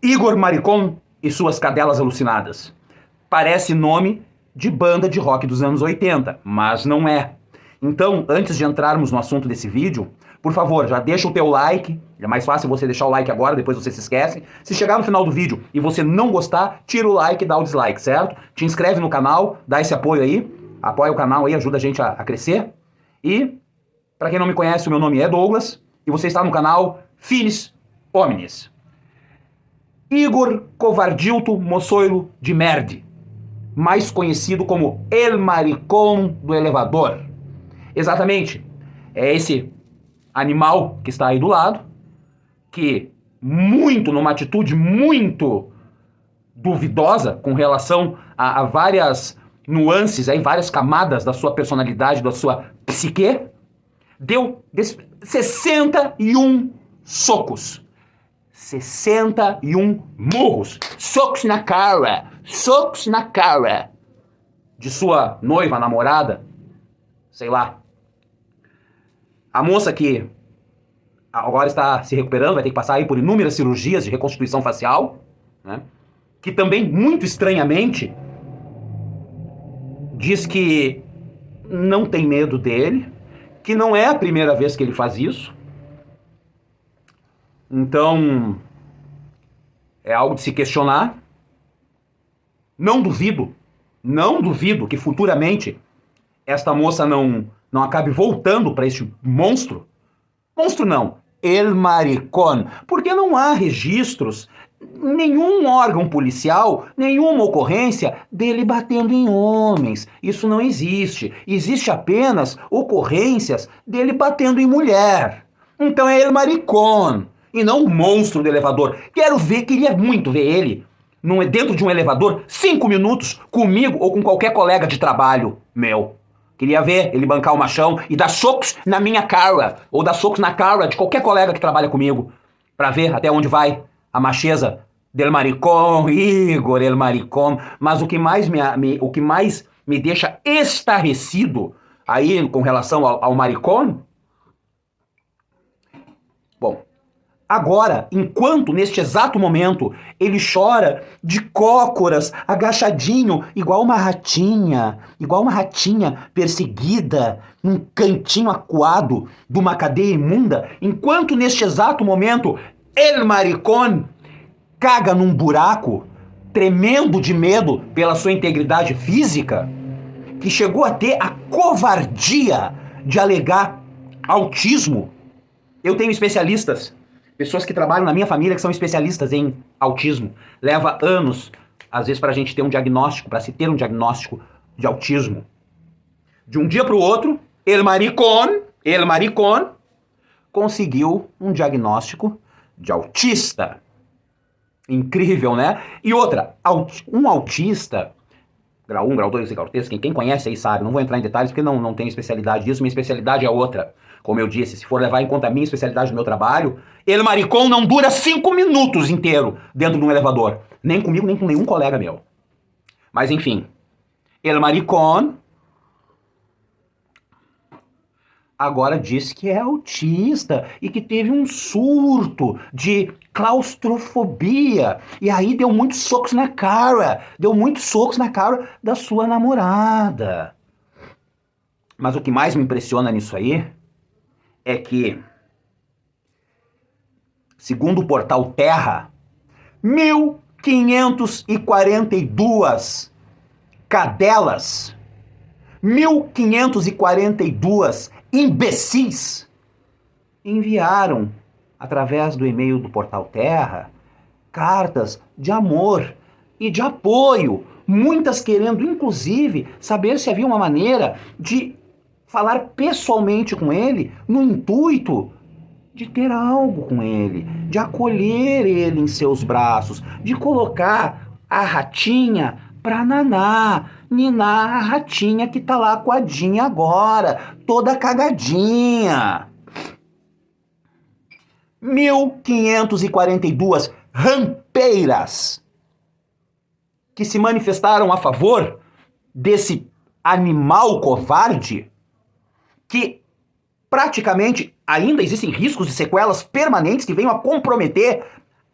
Igor Maricon e suas cadelas alucinadas. Parece nome de banda de rock dos anos 80, mas não é. Então, antes de entrarmos no assunto desse vídeo, por favor, já deixa o teu like. É mais fácil você deixar o like agora, depois você se esquece. Se chegar no final do vídeo e você não gostar, tira o like e dá o dislike, certo? Te inscreve no canal, dá esse apoio aí. Apoia o canal aí, ajuda a gente a crescer. E, para quem não me conhece, o meu nome é Douglas e você está no canal Finis Hominis. Igor Covardilto Mossoilo de Merde, mais conhecido como El Maricón do Elevador. Exatamente, é esse animal que está aí do lado, que numa atitude muito duvidosa com relação a várias nuances, aí, várias camadas da sua personalidade, da sua psique, deu 61 socos. 61 murros, socos na cara de sua noiva, namorada, sei lá. A moça que agora está se recuperando, vai ter que passar aí por inúmeras cirurgias de reconstituição facial, né? Que também, muito estranhamente, diz que não tem medo dele, que não é a primeira vez que ele faz isso. Então, é algo de se questionar. Não duvido que futuramente esta moça não acabe voltando para este monstro. Monstro não, El Maricón, porque não há registros, nenhum órgão policial, nenhuma ocorrência dele batendo em homens. Isso não existe. Existe apenas ocorrências dele batendo em mulher. Então é El Maricón. E não o monstro do elevador. Queria muito ver ele dentro de um elevador 5 minutos comigo ou com qualquer colega de trabalho meu. Queria ver ele bancar o machão e dar socos na minha cara, ou dar socos na cara de qualquer colega que trabalha comigo, pra ver até onde vai a macheza del Maricón, Igor El Maricón. Mas o que mais me deixa estarrecido aí com relação ao Maricón, bom, agora, enquanto neste exato momento ele chora de cócoras, agachadinho, igual uma ratinha perseguida num cantinho acuado de uma cadeia imunda, enquanto neste exato momento El Maricón caga num buraco, tremendo de medo pela sua integridade física, que chegou a ter a covardia de alegar autismo. Eu tenho especialistas, pessoas que trabalham na minha família que são especialistas em autismo. Leva anos, às vezes, para a gente ter um diagnóstico, para se ter um diagnóstico de autismo. De um dia para o outro, El Maricón conseguiu um diagnóstico de autista. Incrível, né? E outra, um autista, grau 1, grau 2 e grau 3, quem conhece aí sabe, não vou entrar em detalhes porque não tenho especialidade disso, minha especialidade é outra. Como eu disse, se for levar em conta a minha especialidade do meu trabalho, El Maricón não dura 5 minutos inteiro dentro de um elevador. Nem comigo, nem com nenhum colega meu. Mas enfim, El Maricón agora diz que é autista e que teve um surto de claustrofobia. E aí deu muitos socos na cara da sua namorada. Mas o que mais me impressiona nisso aí é que, segundo o portal Terra, 1.542 cadelas, 1.542 imbecis enviaram, através do e-mail do portal Terra, cartas de amor e de apoio, muitas querendo, inclusive, saber se havia uma maneira de falar pessoalmente com ele, no intuito de ter algo com ele, de acolher ele em seus braços, de colocar a ratinha pra ninar a ratinha que tá lá coadinha agora, toda cagadinha. 1.542 rampeiras que se manifestaram a favor desse animal covarde, que praticamente ainda existem riscos de sequelas permanentes que venham a comprometer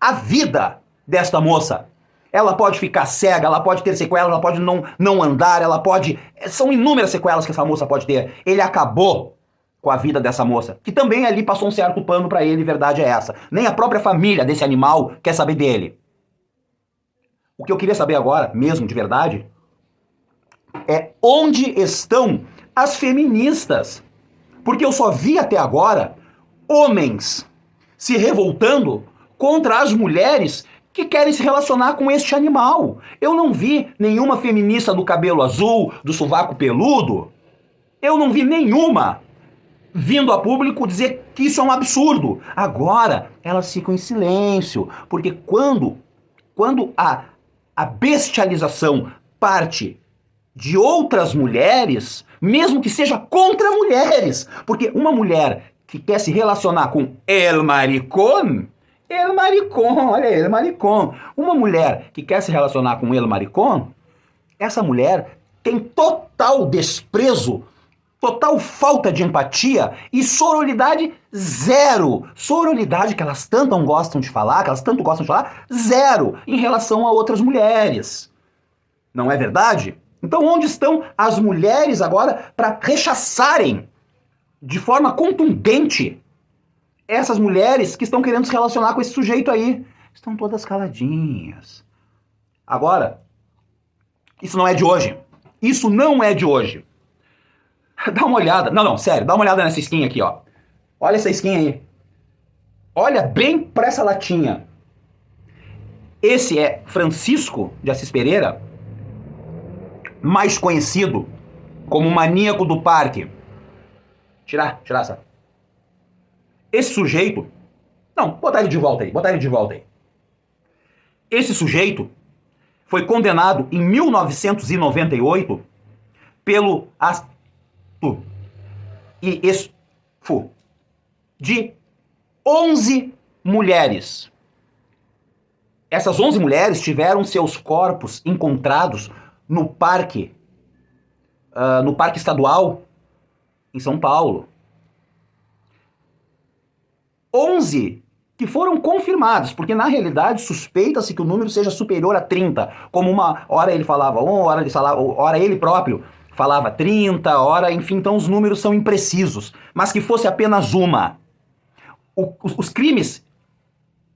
a vida desta moça. Ela pode ficar cega, ela pode ter sequelas, ela pode não andar, ela pode... São inúmeras sequelas que essa moça pode ter. Ele acabou com a vida dessa moça, que também ali passou um certo pano pra ele, verdade é essa. Nem a própria família desse animal quer saber dele. O que eu queria saber agora, mesmo de verdade, é onde estão as feministas. Porque eu só vi até agora homens se revoltando contra as mulheres que querem se relacionar com este animal. Eu não vi nenhuma feminista do cabelo azul, do sovaco peludo. Eu não vi nenhuma vindo a público dizer que isso é um absurdo. Agora, elas ficam em silêncio, porque quando a bestialização parte de outras mulheres, mesmo que seja contra mulheres, porque uma mulher que quer se relacionar com el maricón, olha aí, el maricón. Uma mulher que quer se relacionar com el maricón, essa mulher tem total desprezo, total falta de empatia e sororidade zero. Sororidade que elas tanto gostam de falar, zero em relação a outras mulheres. Não é verdade? Então onde estão as mulheres agora para rechaçarem de forma contundente essas mulheres que estão querendo se relacionar com esse sujeito aí? Estão todas caladinhas. Agora, isso não é de hoje. Isso não é de hoje. Dá uma olhada. Não, sério, dá uma olhada nessa skin aqui, ó. Olha essa skin aí. Olha bem pra essa latinha. Esse é Francisco de Assis Pereira, mais conhecido como o maníaco do parque. Tirar essa. Esse sujeito... Não, botar ele de volta aí. Esse sujeito foi condenado em 1998 pelo ato e estupro de 11 mulheres. Essas 11 mulheres tiveram seus corpos encontrados no parque estadual em São Paulo. 11 que foram confirmadas, porque na realidade suspeita-se que o número seja superior a 30, como uma hora ele falava, hora ele próprio falava 30, hora, enfim, então os números são imprecisos, mas que fosse apenas uma. Os crimes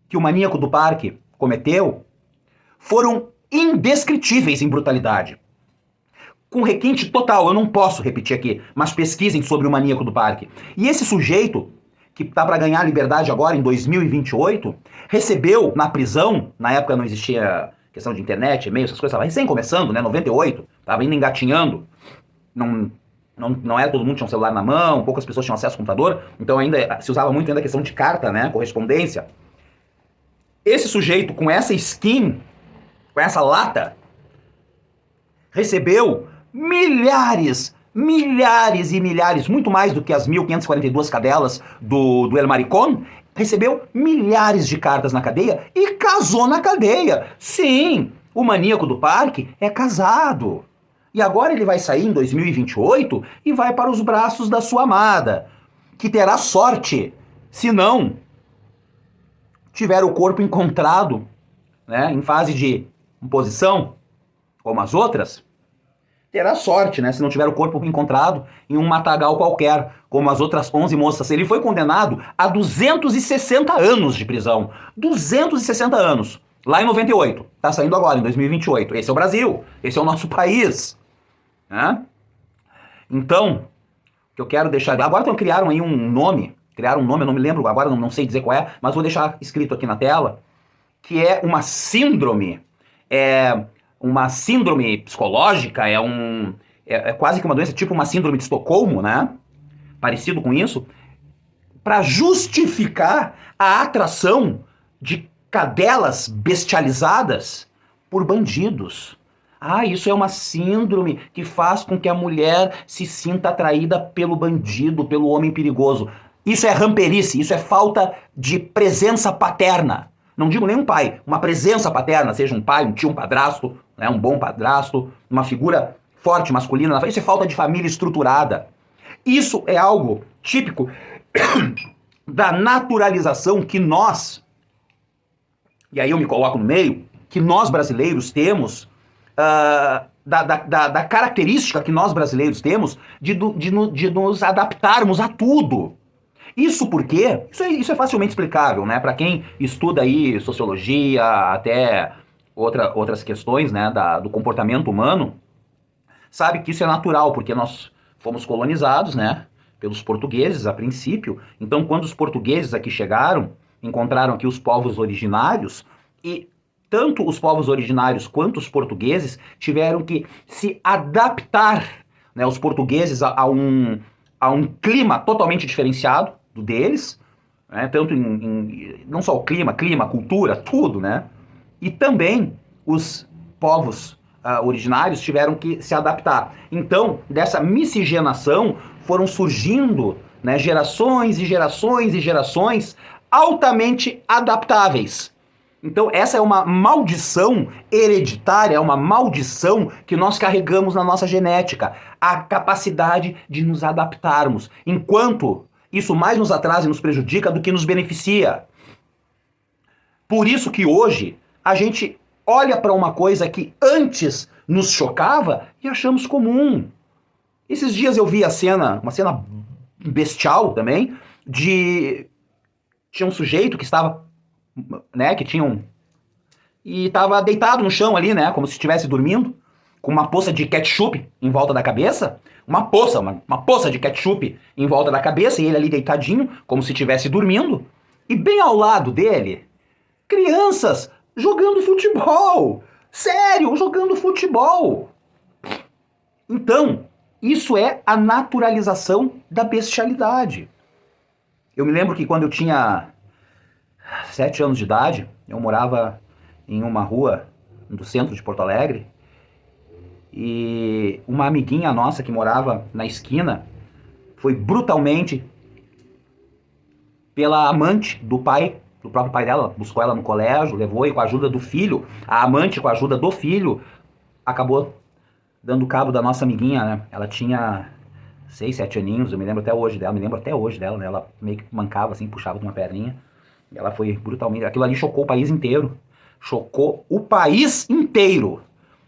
que o maníaco do parque cometeu foram indescritíveis em brutalidade. Com requinte total, eu não posso repetir aqui, mas pesquisem sobre o maníaco do parque. E esse sujeito, que tá para ganhar liberdade agora em 2028, recebeu na prisão, na época não existia questão de internet, e-mail, essas coisas, estava recém começando, né, 98, estava ainda engatinhando, não era todo mundo tinha um celular na mão, poucas pessoas tinham acesso ao computador, então ainda se usava muito ainda a questão de carta, né, correspondência. Esse sujeito com essa skin, com essa lata, recebeu milhares e milhares, muito mais do que as 1.542 cadelas do El Maricón, recebeu milhares de cartas na cadeia e casou na cadeia. Sim, o maníaco do parque é casado. E agora ele vai sair em 2028 e vai para os braços da sua amada, que terá sorte, se não tiver o corpo encontrado, né, em fase de imposição, como as outras, terá sorte, né, se não tiver o corpo encontrado em um matagal qualquer, como as outras 11 moças. Ele foi condenado a 260 anos de prisão. 260 anos. Lá em 98. Tá saindo agora, em 2028. Esse é o Brasil. Esse é o nosso país. Né? Então, o que eu quero deixar... Agora criaram aí um nome. Criaram um nome, eu não me lembro agora, não sei dizer qual é, mas vou deixar escrito aqui na tela, que é uma síndrome. Uma síndrome psicológica, é quase que uma doença, tipo uma síndrome de Estocolmo, né? Parecido com isso, para justificar a atração de cadelas bestializadas por bandidos. Ah, isso é uma síndrome que faz com que a mulher se sinta atraída pelo bandido, pelo homem perigoso. Isso é ramperice, isso é falta de presença paterna. Não digo nem um pai, uma presença paterna, seja um pai, um tio, um padrasto, né, um bom padrasto, uma figura forte, masculina. Isso é falta de família estruturada. Isso é algo típico da naturalização que nós e aí eu me coloco no meio, que nós brasileiros temos, da característica que nós brasileiros temos de nos adaptarmos a tudo. Isso porque, isso é facilmente explicável, né? Para quem estuda aí sociologia, até outras questões, né, do comportamento humano, sabe que isso é natural, porque nós fomos colonizados, né, pelos portugueses a princípio. Então, quando os portugueses aqui chegaram, encontraram aqui os povos originários, e tanto os povos originários quanto os portugueses tiveram que se adaptar, né, os portugueses a um clima totalmente diferenciado do deles, né, tanto não só o clima, cultura, tudo, né? E também os povos originários tiveram que se adaptar. Então, dessa miscigenação foram surgindo, né, gerações e gerações e gerações altamente adaptáveis. Então, essa é uma maldição hereditária, é uma maldição que nós carregamos na nossa genética, a capacidade de nos adaptarmos, enquanto isso mais nos atrasa e nos prejudica do que nos beneficia. Por isso que hoje a gente olha para uma coisa que antes nos chocava e achamos comum. Esses dias eu vi uma cena bestial também, tinha um sujeito que estava, né, e estava deitado no chão ali, né, como se estivesse dormindo, com uma poça de ketchup em volta da cabeça, uma poça de ketchup em volta da cabeça, e ele ali deitadinho, como se estivesse dormindo, e bem ao lado dele, crianças jogando futebol. Sério, jogando futebol. Então, isso é a naturalização da bestialidade. Eu me lembro que quando eu tinha 7 anos de idade, eu morava em uma rua do centro de Porto Alegre, e uma amiguinha nossa que morava na esquina foi brutalmente pela amante do próprio pai dela, buscou ela no colégio, levou, e com a ajuda do filho, a amante com a ajuda do filho, acabou dando cabo da nossa amiguinha, né? Ela tinha 6, 7 aninhos, eu me lembro até hoje dela, né? Ela meio que mancava assim, puxava de uma perninha, e ela foi brutalmente, aquilo ali chocou o país inteiro,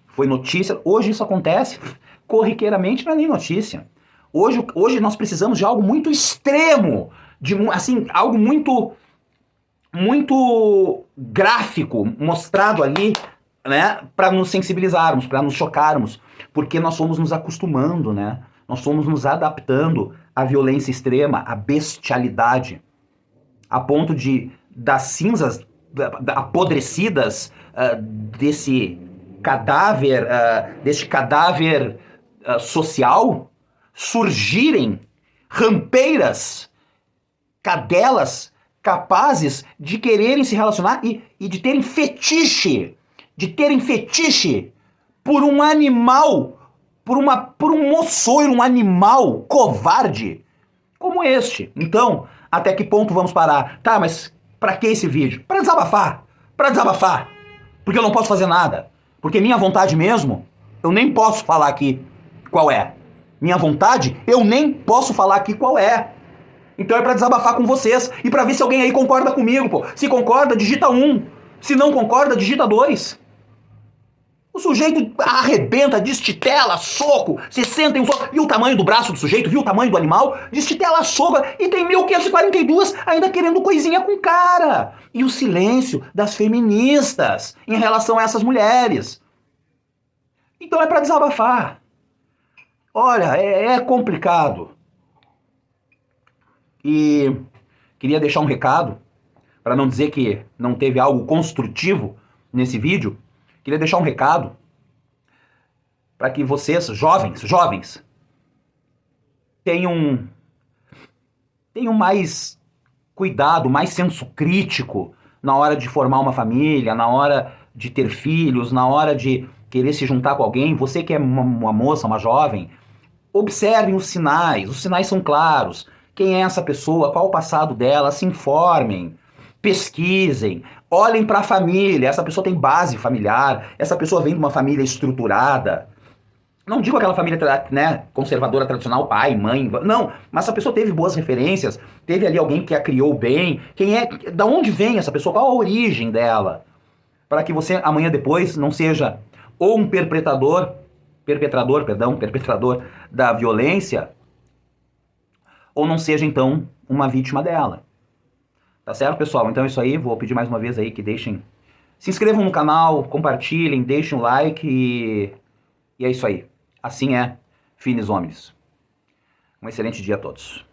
foi notícia. Hoje isso acontece corriqueiramente, não é nem notícia. Hoje nós precisamos de algo muito extremo, assim, algo muito gráfico, mostrado ali, né, para nos sensibilizarmos, para nos chocarmos, porque nós fomos nos acostumando, né? Nós fomos nos adaptando à violência extrema, à bestialidade, a ponto das cinzas apodrecidas desse cadáver social surgirem rampeiras, cadelas capazes de quererem se relacionar e de terem fetiche, por um animal, por um moçoiro, um animal covarde como este. Então, até que ponto vamos parar? Tá, mas pra que esse vídeo? Pra desabafar, porque eu não posso fazer nada. Porque minha vontade mesmo, eu nem posso falar aqui qual é. Minha vontade, eu nem posso falar aqui qual é. Então é pra desabafar com vocês e pra ver se alguém aí concorda comigo, pô. Se concorda, digita 1. Se não concorda, digita 2. O sujeito arrebenta, destitela, soco, você senta em um soco, viu o tamanho do braço do sujeito, viu o tamanho do animal, destitela, soco, e tem 1542 ainda querendo coisinha com cara. E o silêncio das feministas em relação a essas mulheres. Então é pra desabafar. Olha, é complicado. E queria deixar um recado, para não dizer que não teve algo construtivo nesse vídeo. Queria deixar um recado para que vocês, jovens, tenham mais cuidado, mais senso crítico na hora de formar uma família, na hora de ter filhos, na hora de querer se juntar com alguém. Você que é uma moça, uma jovem, observem os sinais são claros. Quem é essa pessoa, qual o passado dela, se informem, pesquisem, olhem para a família. Essa pessoa tem base familiar, essa pessoa vem de uma família estruturada. Não digo aquela família, né, conservadora, tradicional, pai, mãe, não, mas essa pessoa teve boas referências, teve ali alguém que a criou bem. Da onde vem essa pessoa? Qual a origem dela? para que você amanhã depois não seja ou um perpetrador da violência, ou não seja então uma vítima dela. Tá certo, pessoal? Então é isso aí, vou pedir mais uma vez aí que se inscrevam no canal, compartilhem, deixem um like e é isso aí. Assim é, finis homines. Um excelente dia a todos.